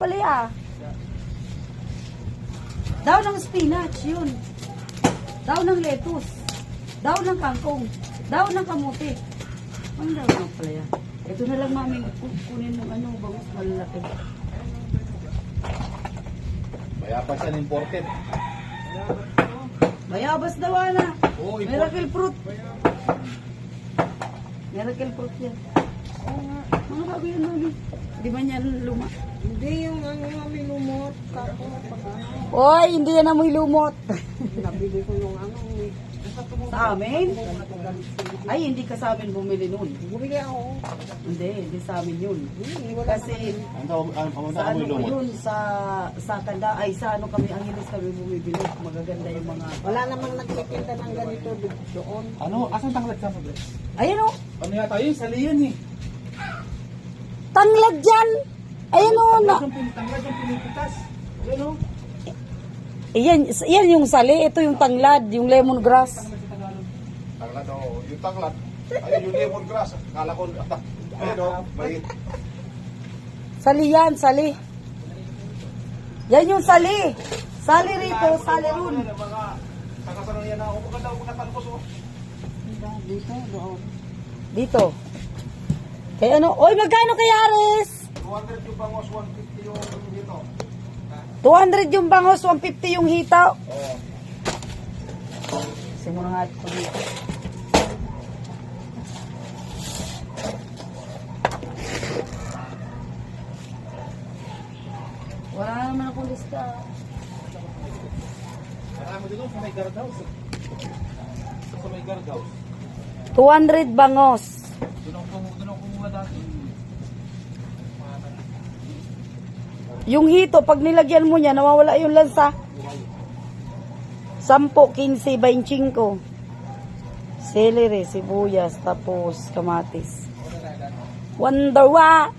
Palaya. Daw ng spinach, yun. Daw ng lettuce. Daw ng kangkong. Daw ng kamuti. Ano daw ng palaya? Ito na lang mami, kunin mo ano, bangus malalaki. Bayabas yan imported. Bayabas daw na. Oo, Miracle fruit. Miracle fruit yan. Mga bago yan mami. Di ba yan luma? Hindi yung ano may lumot. Tapos Oy, hindi yan amoy lumot. nabili ko yung ano. Sa amin? Ay, hindi ka sa amin bumili nun. Bumili ako. Hindi sa amin yun. Kasi Ano sa ano ko yun, sa Kanda, ay sa ano kami, Angeles kami bumibili. Magaganda yung mga... Wala namang nagtitinda ng ganito doon. Ano? Asan tanglad ka, Pablo? Ayan o, Ano yata yun? Saliyan eh. tanglad dyan! Ayan o, Tanglad yung pinipitas. Ayan o. yan yung sali, ito yung tanglad, yung lemongrass. Tanglad o. Yung tanglad. Ayun yung lemongrass. Kala ko. Ayun o. May... Sali yan, sali. Yan yung sali. Sali rito, sali ron. Mga tagasanong yan ako. Maganda ako natalpos o. Dito, doon. Dito. Kaya ano, oy magkano kay Aris? 200 yung bangos, 150 yung dito. 200 yung bangos, 150 yung hitaw. Oo. Simula nga ito dito. Wala naman akong lista. Marami dito sa may guard house. Sa may guard house. 200 bangos. Doon ako kumuha dati. Yung hito, pag nilagyan mo niya, nawawala yung lansa. 10, 15, 25. Celery, sibuyas, tapos kamatis. Wonderwa!